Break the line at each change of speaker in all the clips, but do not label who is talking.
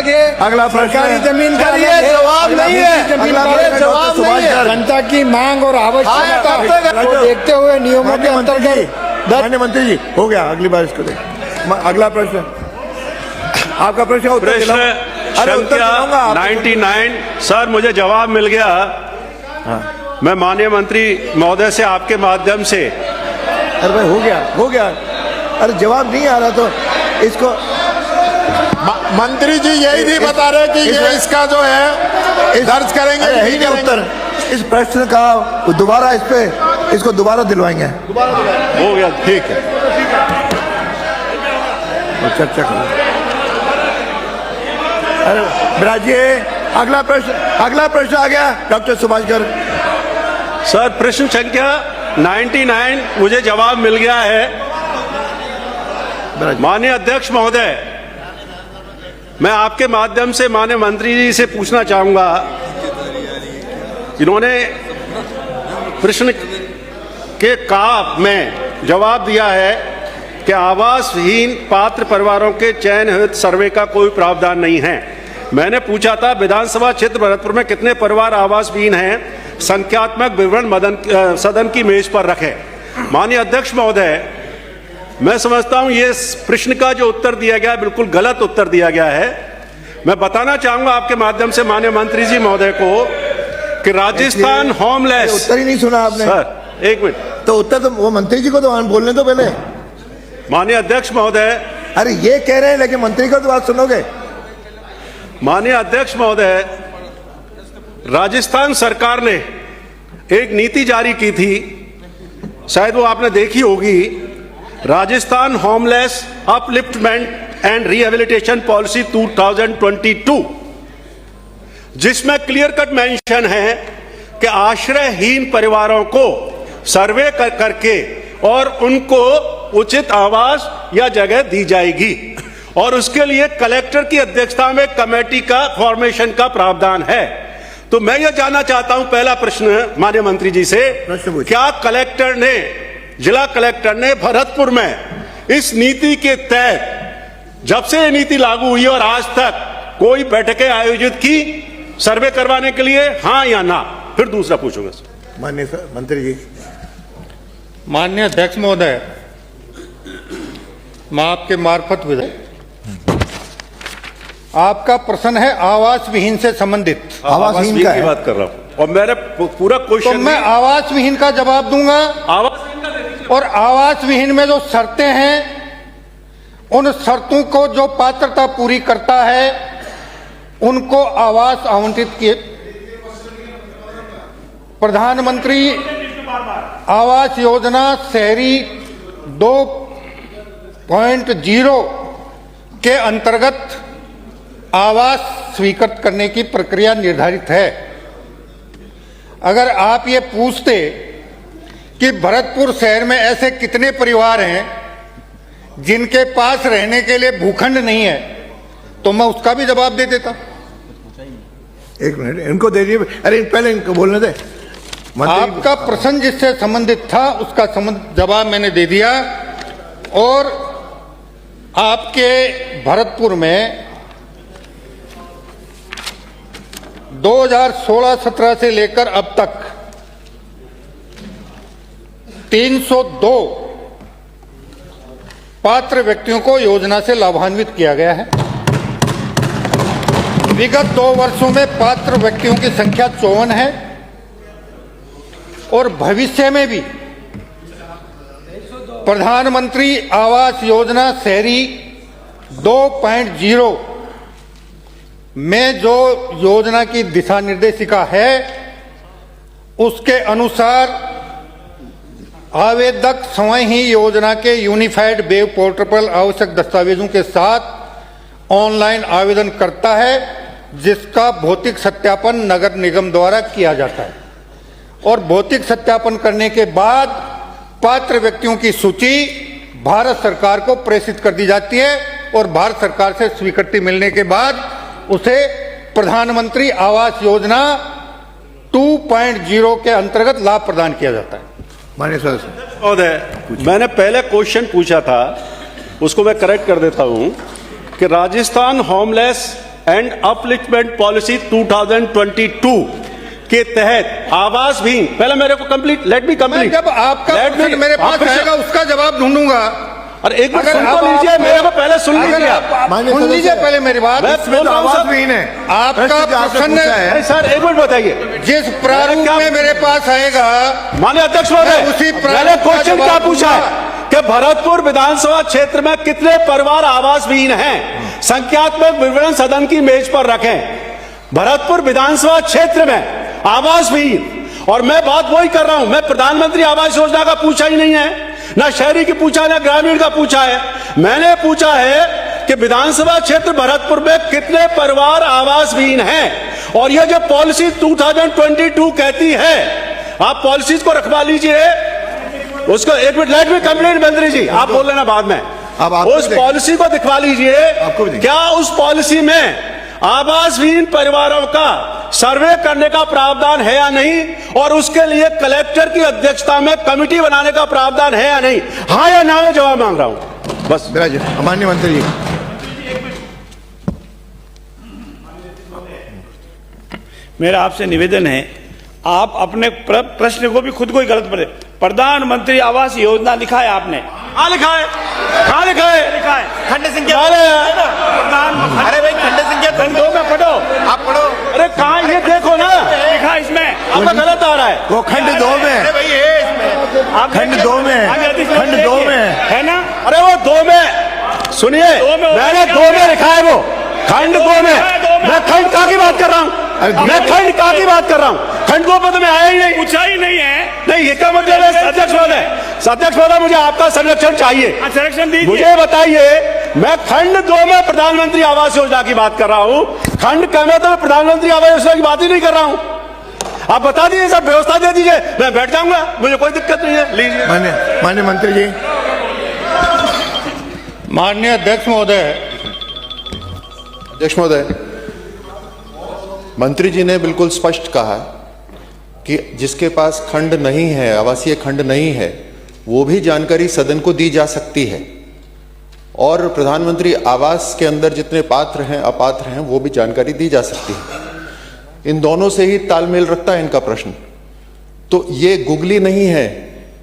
अलग है,
अगला प्रश्न
सरकारी जमीन का
ये जवाब नहीं है,
अगला प्रश्न
जवाब नहीं है।
जनता की मांग और आवश्यकता
हाँ,
को देखते हुए नियमों के अंतर्गत।
माननीय मंत्री जी, हो गया, अगली बार इसको दे। अगला प्रश्न, आपका प्रश्न का उत्तर दिलाऊं? अरे उत्तर दिलाऊंगा आप।
99 सर, मुझे जवाब मिल गया। मैं माननीय मंत्री महोदय से आपके माध्यम से।
अरे भाई हो गया। अरे जवाब नहीं आ रहा तो इसको
मंत्री जी यही नहीं बता रहे कि ये इसका जो है दर्ज करेंगे।
यही नहीं उत्तर, इस प्रश्न का दोबारा इसको दोबारा दिलवाएंगे।
हो गया, ठीक है,
चर्चा करो। अरे ब्राजी, अगला प्रश्न आ गया, डॉक्टर सुभाष गर्ग।
सर प्रश्न संख्या 99 मुझे जवाब मिल गया है। माननीय अध्यक्ष महोदय, मैं आपके माध्यम से माननीय मंत्री जी से पूछना चाहूंगा, इन्होंने प्रश्न के का में जवाब दिया है कि आवासहीन पात्र परिवारों के चयन हेतु सर्वे का कोई प्रावधान नहीं है। मैंने पूछा था विधानसभा क्षेत्र भरतपुर में कितने परिवार आवासहीन हैं, संख्यात्मक विवरण सदन की मेज पर रखें। माननीय अध्यक्ष महोदय, मैं समझता हूं ये प्रश्न का जो उत्तर दिया गया बिल्कुल गलत उत्तर दिया गया है। मैं बताना चाहूंगा आपके माध्यम से माननीय मंत्री जी महोदय को कि राजस्थान होमलेस।
उत्तर ही नहीं सुना आपने।
सर एक मिनट,
तो उत्तर तो वो मंत्री जी को तो बोलने दो पहले।
माननीय अध्यक्ष महोदय,
अरे ये कह रहे हैं लेकिन मंत्री को तो बात सुनोगे।
माननीय अध्यक्ष महोदय, राजस्थान सरकार ने एक नीति जारी की थी, शायद वो आपने देखी होगी, Rajasthan homeless upliftment and rehabilitation policy 2022, जिसमें क्लियर कट मेंशन है कि आश्रयहीन परिवारों को सर्वे करके और उनको उचित आवास या जगह दी जाएगी और उसके लिए कलेक्टर की अध्यक्षता में कमेटी का फॉर्मेशन का प्रावधान है। तो मैं यह जानना चाहता हूं, पहला प्रश्न माननीय मंत्री जी से, क्या कलेक्टर ने, जिला कलेक्टर ने भरतपुर में इस नीति के तहत जब से ये नीति लागू हुई और आज तक कोई बैठकें आयोजित की सर्वे करवाने के लिए, हाँ या ना? फिर दूसरा पूछूंगा।
माननीय मंत्री जी।
माननीय अध्यक्ष महोदय, मैं आपके मार्फत विधायक, आपका प्रश्न है आवास विहीन से संबंधित।
आवासहीन की
बात कर रहा हूं और मेरा पूरा क्वेश्चन,
तो मैं आवास विहीन का जवाब दूंगा। और आवास विहीन में जो शर्तें हैं, उन शर्तों को जो पात्रता पूरी करता है उनको आवास आवंटित किए। प्रधानमंत्री आवास योजना शहरी 2.0 के अंतर्गत आवास स्वीकृत करने की प्रक्रिया निर्धारित है। अगर आप ये पूछते कि भरतपुर शहर में ऐसे कितने परिवार हैं जिनके पास रहने के लिए भूखंड नहीं है, तो मैं उसका भी जवाब दे देता।
एक मिनट, इनको दे दिए। अरे पहले इनको बोलने दे।
आपका प्रश्न जिससे संबंधित था उसका जवाब मैंने दे दिया। और आपके भरतपुर में 2016-17 से लेकर अब तक 302 पात्र व्यक्तियों को योजना से लाभान्वित किया गया है। विगत 2 वर्षों में पात्र व्यक्तियों की संख्या 54 है और भविष्य में भी प्रधानमंत्री आवास योजना शहरी 2.0 में जो योजना की दिशा निर्देशिका है उसके अनुसार आवेदक स्वयं ही योजना के यूनिफाइड वेब पोर्टल पर आवश्यक दस्तावेजों के साथ ऑनलाइन आवेदन करता है, जिसका भौतिक सत्यापन नगर निगम द्वारा किया जाता है। और भौतिक सत्यापन करने के बाद पात्र व्यक्तियों की सूची भारत सरकार को प्रेषित कर दी जाती है और भारत सरकार से स्वीकृति मिलने के बाद उसे प्रधानमंत्री आवास योजना 2.0 के अंतर्गत लाभ प्रदान किया जाता है।
माननीय सदस्य
महोदय, मैंने पहले क्वेश्चन पूछा था, उसको मैं करेक्ट कर देता हूं कि Rajasthan homeless and upliftment policy 2022 के तहत आवास भी, पहले मेरे को कंप्लीट, लेट मी
मैं
कंप्लीट।
जब आपका प्रश्न मेरे पास आएगा उसका जवाब ढूंढूंगा।
और एक बार
अगर
सुन
आप-
तो लीजिए, मेरे को पहले सुन
अगर
लीजिए।
आप
माननीय
सुन लीजिए
सदस्य,
पहले मेरी बात।
मैं बोल रहा हूं
आवाज
सर।
भी है
आपका प्रश्न
नहीं सर, एक मिनट बताइए।
जिस प्रारूप
क्या-
में मेरे पास आएगा,
माननीय अध्यक्ष
मैं
महोदय,
उसी प्रारूप
मैंने
का
क्वेश्चन
जवाब
क्या पूछा है
दूंगा।
कि भरतपुर विधानसभा क्षेत्र में कितने परिवार आवास विहीन हैं? संख्यात्मक विवरण सदन की मेज पर रखें। भरतपुर विधानसभा क्षेत्र में आवास विहीन, और मैं बात वही कर रहा हूं। मैं प्रधानमंत्री आवास योजना का पूछा ही नहीं है, ना शहरी की पूछा, ना ग्रामीण का पूछा है। मैंने पूछा है कि विधानसभा क्षेत्र भरतपुर में कितने परिवार आवास विहीन हैं। और यह जो पॉलिसी 2022 कहती है, आप पॉलिसीज को रखवा लीजिए। उसको एक मिनट, लेट मी कंप्लीट मंत्री जी, आप बोल लेना बाद में।
अब आपको
उस
देख-
पॉलिसी को दिखवा लीजिए।
आपको भी देख-
क्या उस पॉलिसी में आवास विहीन परिवारों का सर्वे करने का प्रावधान है या नहीं, और उसके लिए कलेक्टर की अध्यक्षता में कमेटी बनाने का प्रावधान है या नहीं? हाँ या ना में जवाब मांग रहा हूं बस।
विराजिए माननीय मंत्री जी।
मेरा आपसे निवेदन है, आप अपने प्रश्न को भी खुद को ही गलत पढ़े। प्रधानमंत्री आवास योजना लिखा है आपने,
कहाँ लिखा है? कहाँ लिखा है?
लिखा है खंड संख्या,
अरे भाई खंड संख्या
खंड 2 में पढ़ो,
आप पढ़ो।
अरे कहाँ, ये देखो ना,
लिखा है इसमें।
आपका गलत आ रहा है।
वो खंड 2 में
अरे
है।
भाई ये इसमें
आप
खंड
देखिए,
2 में है।
आगे अधिक
खंड
देखिए,
2 में है।
है ना?
अरे वो 2 में, सुनिए,
दो में होगा,
मैंने
क्या
2 में
होगा?
लिखा है, वो खंड 2 में।
दो में।
मैं खंड का की बात कर रहा हूँ, मैं खंड का की बात कर रहा हूँ। खंड 2 पर तो मैं आया ही नहीं।
पूछा ही नहीं है।
नहीं, ये क्या मतलब है? अध्यक्ष महोदय, मुझे आपका संरक्षण चाहिए।
संरक्षण दीजिए।
मुझे बताइए, मैं खंड 2 में प्रधानमंत्री आवास योजना की बात कर रहा हूँ, खंड क में तो मैं प्रधानमंत्री आवास योजना की बात ही नहीं कर रहा हूँ। आप बता दीजिए, सब व्यवस्था दे दीजिए, मैं बैठ जाऊंगा, मुझे कोई दिक्कत नहीं है। लीजिए।
माननीय मंत्री जी।
माननीय अध्यक्ष महोदय,
अध्यक्ष महोदय, मंत्री जी ने बिल्कुल स्पष्ट कहा कि जिसके पास खंड नहीं है, आवासीय खंड नहीं है, वो भी जानकारी सदन को दी जा सकती है, और प्रधानमंत्री आवास के अंदर जितने पात्र हैं अपात्र हैं वो भी जानकारी दी जा सकती है। इन दोनों से ही तालमेल रखता है इनका प्रश्न। तो ये गुगली नहीं है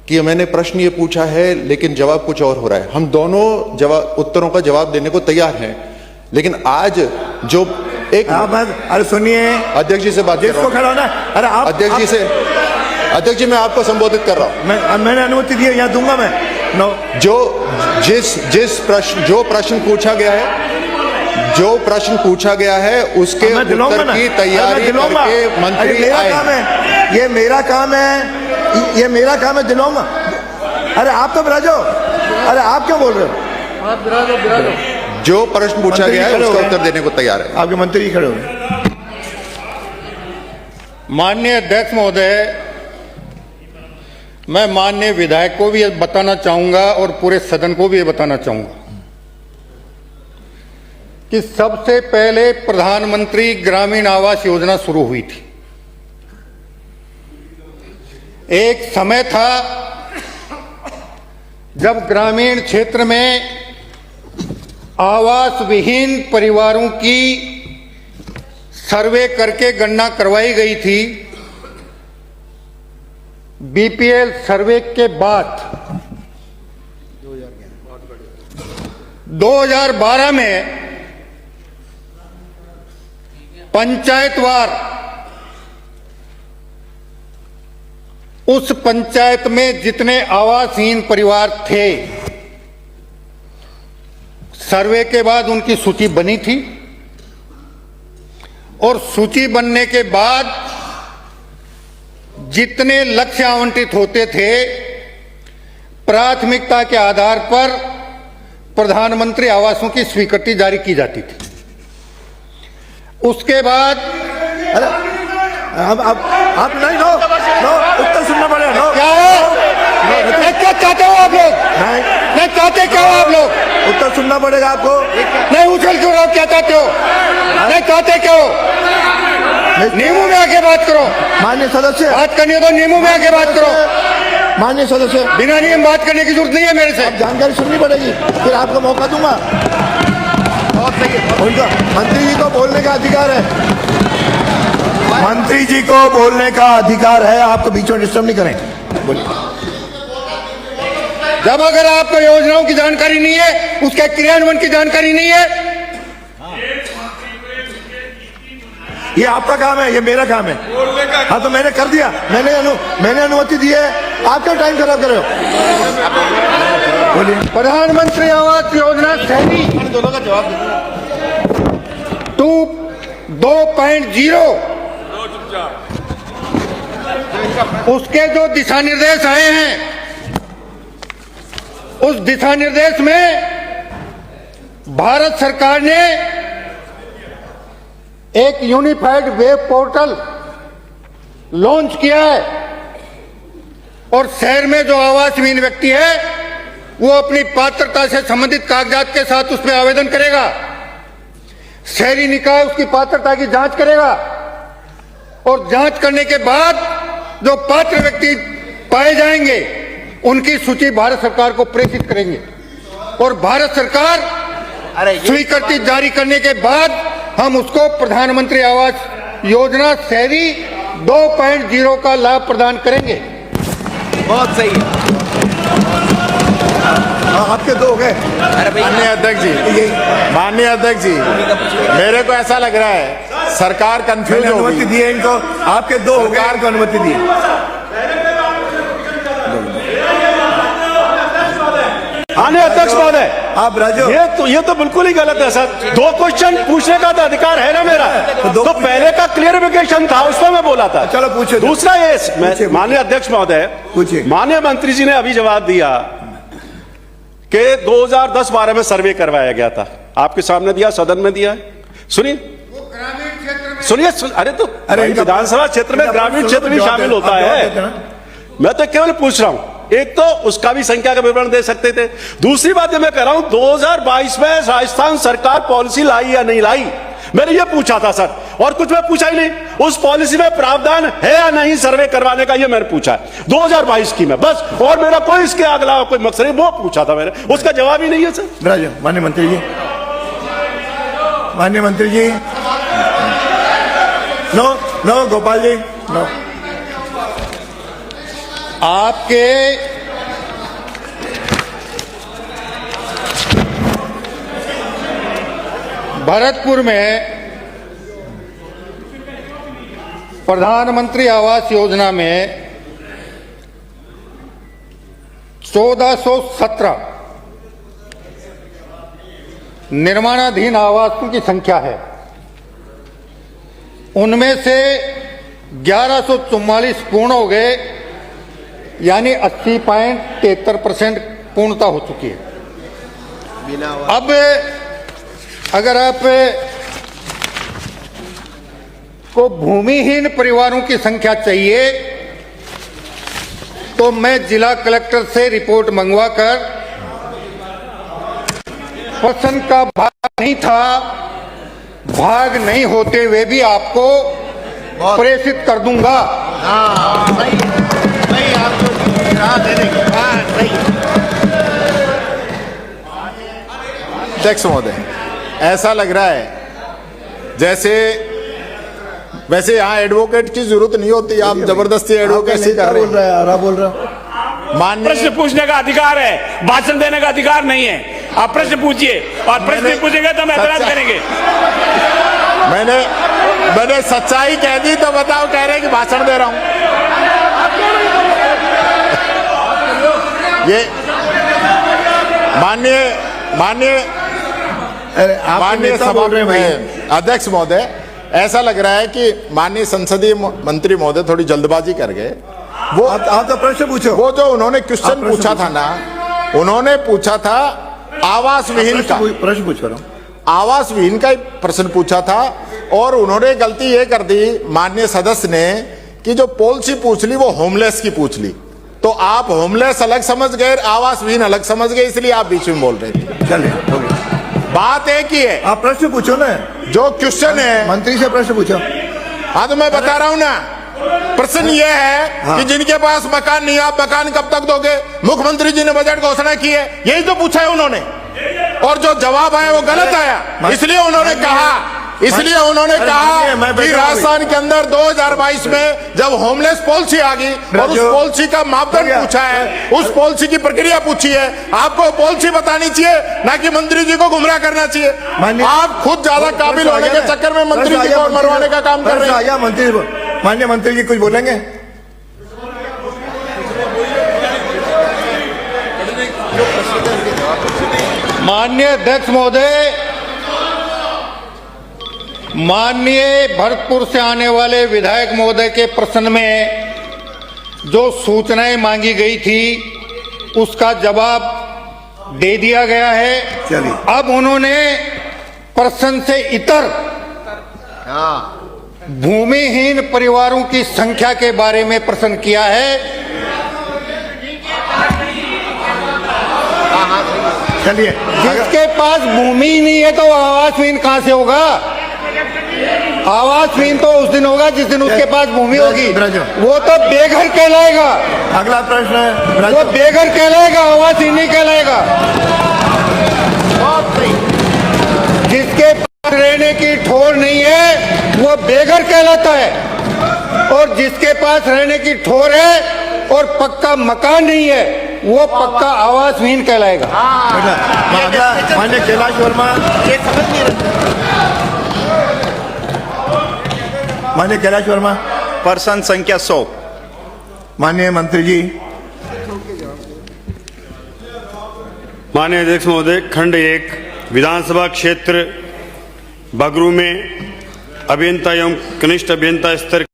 कि मैंने प्रश्न ये पूछा है लेकिन जवाब कुछ और हो रहा है। हम दोनों उत्तरों का जवाब देने को तैयार हैं, लेकिन आज जो एक
अरे सुनिए,
अध्यक्ष जी से बात कर रहा
जिसको
हूं।
खड़ा होना, अरे आप
अध्यक्ष जी मैं आपको संबोधित कर रहा हूं।
मैंने अनुमति दी है, यहाँ दूंगा मैं। नो,
जो प्रश्न पूछा गया है उसके
मैं दिलाऊंगा
उत्तर
ना।
की
अरे
तैयारी
मैं दिलाऊंगा।
करके मंत्री
अरे मेरा
आए।
काम है, ये मेरा काम है, ये मेरा काम है, दिलाऊंगा। अरे आप तो बिराजो, अरे आप क्यों बोल रहे हो?
आप बिराजो।
जो प्रश्न पूछा
मंत्री
गया है
खड़े हो
उसका
गए।
उत्तर देने को तैयार है।
आपके मंत्री जी खड़े हो गए।
माननीय अध्यक्ष महोदय, मैं माननीय विधायक को भी ये बताना चाहूंगा और पूरे सदन को भी ये बताना चाहूंगा कि सबसे पहले प्रधानमंत्री ग्रामीण आवास योजना शुरू हुई थी। एक समय था जब ग्रामीण क्षेत्र में आवास विहीन परिवारों की सर्वे करके गणना करवाई गई थी। बीपीएल सर्वे के बाद 2012 में पंचायतवार उस पंचायत में जितने आवासहीन परिवार थे, सर्वे के बाद उनकी सूची बनी थी, और सूची बनने के बाद जितने लक्ष्य आवंटित होते थे, प्राथमिकता के आधार पर प्रधानमंत्री आवासों की स्वीकृति जारी की जाती थी। उसके बाद
अब आप नहीं, नो उत्तर सुनना पड़ेगा। नो,
क्या क्या चाहते हो आप लोग? नहीं चाहते क्या हो आप लोग?
उत्तर सुनना पड़ेगा आपको।
नहीं उछल क्यों रहे हो? क्या चाहते हो? नहीं चाहते क्या हो? नींबू में आके बात करो।
माननीय सदस्य,
बात करनी हो तो नींबू में आके बात करो।
माननीय सदस्य,
बिना नियम बात करने की जरूरत नहीं है मेरे से।
जानकारी सुननी पड़ेगी, फिर आपको मौका दूंगा। बहुत सही है। उनका मंत्री जी को बोलने का अधिकार है, मंत्री जी को बोलने का अधिकार है, आपको बीच में डिस्टर्ब नहीं करें। बोलिए।
जब अगर आपको योजनाओं की जानकारी नहीं है, उसके क्रियान्वयन की जानकारी नहीं है,
ये आपका काम है, ये मेरा काम है। हाँ तो मैंने कर दिया, मैंने अनुमति दी है, आप क्यों टाइम खराब कर रहे हो? बोलिए।
प्रधानमंत्री आवास योजना शहरी
दोनों का जवाब
2.0 उसके जो दिशा निर्देश आए हैं, उस दिशा निर्देश में भारत सरकार ने एक यूनिफाइड वेब पोर्टल लॉन्च किया है और शहर में जो आवासहीन व्यक्ति है वो अपनी पात्रता से संबंधित कागजात के साथ उसमें आवेदन करेगा। शहरी निकाय उसकी पात्रता की जांच करेगा और जांच करने के बाद जो पात्र व्यक्ति पाए जाएंगे उनकी सूची भारत सरकार को प्रेषित करेंगे और भारत सरकार स्वीकृति जारी करने के बाद हम उसको प्रधानमंत्री आवास योजना शहरी 2.0 का लाभ प्रदान करेंगे।
बहुत सही है।
आपके दो हो गए।
माननीय अध्यक्ष जी, माननीय अध्यक्ष जी, मेरे को ऐसा लग रहा है सरकार कंफ्यूज
मैंने
हो
अनुमति
गई।
दी है इनको, आपके दो हो गए, इनको अनुमति दी है।
माननीय अध्यक्ष महोदय,
आप राजो,
ये तो बिल्कुल ही गलत है सर। 2 क्वेश्चन पूछने का तो अधिकार है ना मेरा। तो पहले का क्लियरिफिकेशन था, उसमें मैं बोला था।
चलो पूछे।
दूसरा ये माननीय अध्यक्ष महोदय,
पूछिए।
माननीय मंत्री जी ने अभी जवाब दिया कि 2010-12 में सर्वे करवाया गया था, आपके सामने दिया, सदन में दिया है। सुनिए, अरे तो विधानसभा क्षेत्र में ग्रामीण क्षेत्र भी शामिल होता है। मैं तो केवल पूछ रहा हूं, एक तो उसका भी संख्या का विवरण दे सकते थे। दूसरी बात मैं कह रहा हूं 2022 में राजस्थान सरकार पॉलिसी लाई या नहीं लाई, मैंने ये पूछा था सर, और कुछ मैं पूछा ही नहीं। उस पॉलिसी में प्रावधान है या नहीं सर्वे करवाने का, ये मैंने पूछा है 2022 की में, बस। और मेरा कोई इसके अगला कोई मकसद नहीं, वो पूछा था मैंने, उसका जवाब ही नहीं है सर।
राजो, माननीय मंत्री जी, माननीय मंत्री जी, नो गोपाल जी, नो।
आपके भरतपुर में प्रधानमंत्री आवास योजना में 1417 निर्माणाधीन आवासों की संख्या है। उनमें से 1144 पूर्ण हो गए, यानी 80.73% पूर्णता हो चुकी है। अब अगर आप को भूमिहीन परिवारों की संख्या चाहिए तो मैं जिला कलेक्टर से रिपोर्ट मंगवाकर, प्रश्न का भाग नहीं था, भाग नहीं होते हुए भी आपको प्रेषित कर दूंगा।
अध्यक्ष महोदय, ऐसा लग रहा है जैसे, वैसे यहाँ एडवोकेट की जरूरत नहीं होती, आप जबरदस्ती एडवोकेसी कर रहे हैं।
बोल रहा
माननीय
प्रश्न पूछने का अधिकार है, भाषण देने का अधिकार नहीं है। आप प्रश्न पूछिए, और प्रश्न पूछेंगे तो हम ऐतराज करेंगे।
मैंने सच्चाई कह दी तो बताओ, कह रहे हैं कि भाषण दे रहा हूं। ये माननीय सभा में अध्यक्ष महोदय, ऐसा लग रहा है कि माननीय संसदीय मंत्री महोदय थोड़ी जल्दबाजी कर गए। वो
आप तो प्रश्न पूछो।
वो जो उन्होंने क्वेश्चन पूछा था ना, उन्होंने पूछा था आवास विहीन का
प्रश्न पूछ रहा हूं,
आवास विहीन का प्रश्न पूछा था, और उन्होंने गलती ये कर दी माननीय सदस्य ने कि जो पॉलिसी पूछ ली वो होमलेस की पूछ ली। तो आप होमलेस अलग समझ गए, आवास विहीन अलग समझ गए, इसलिए आप बीच में बोल रहे थे।
चलिए हो गया।
बात एक ही है,
आप प्रश्न पूछो ना,
जो क्वेश्चन है
मंत्री से प्रश्न पूछो।
हाँ तो मैं बता रहा हूं ना, प्रश्न ये है कि जिनके पास मकान नहीं, आप मकान कब तक दोगे? मुख्यमंत्री जी ने बजट घोषणा की है, यही तो पूछा है उन्होंने। और जो जवाब आया वो गलत आया। इसलिए उन्होंने कहा कि राजस्थान के अंदर 2022 में जब होमलेस पॉलिसी आ गई और उस पॉलिसी का मापदंड पूछा है, उस पॉलिसी की प्रक्रिया पूछी है, आपको पॉलिसी बतानी चाहिए, ना कि मंत्री जी को गुमराह करना चाहिए। आप खुद ज्यादा काबिल होने के चक्कर में मंत्री जी को मरवाने का काम कर रहे हैं।
माननीय मंत्री जी कुछ बोलेंगे?
माननीय अध्यक्ष महोदय, माननीय भरतपुर से आने वाले विधायक महोदय के प्रश्न में जो सूचनाएं मांगी गई थी उसका जवाब दे दिया गया है।
चलिए।
अब उन्होंने प्रश्न से इतर भूमिहीन परिवारों की संख्या के बारे में प्रश्न किया है।
चलिए,
जिसके पास भूमि ही नहीं है तो आवासहीन कहां से होगा? आवासहीन तो उस दिन होगा जिस दिन उसके पास भूमि होगी, वो तो बेघर कहलाएगा।
अगला प्रश्न है,
वो बेघर कहलाएगा, आवासहीन नहीं कहलाएगा। जिसके पास रहने की ठोर नहीं है वो बेघर कहलाता है, और जिसके पास रहने की ठोर है और पक्का मकान नहीं है वो पक्का आवासहीन कहलाएगा।
माननीय कैलाश वर्मा, माननीय कैलाश वर्मा,
प्रश्न संख्या 100।
माननीय मंत्री जी।
माननीय अध्यक्ष महोदय, खंड 1 विधानसभा क्षेत्र बगरू में अभियंता एवं कनिष्ठ अभियंता स्तर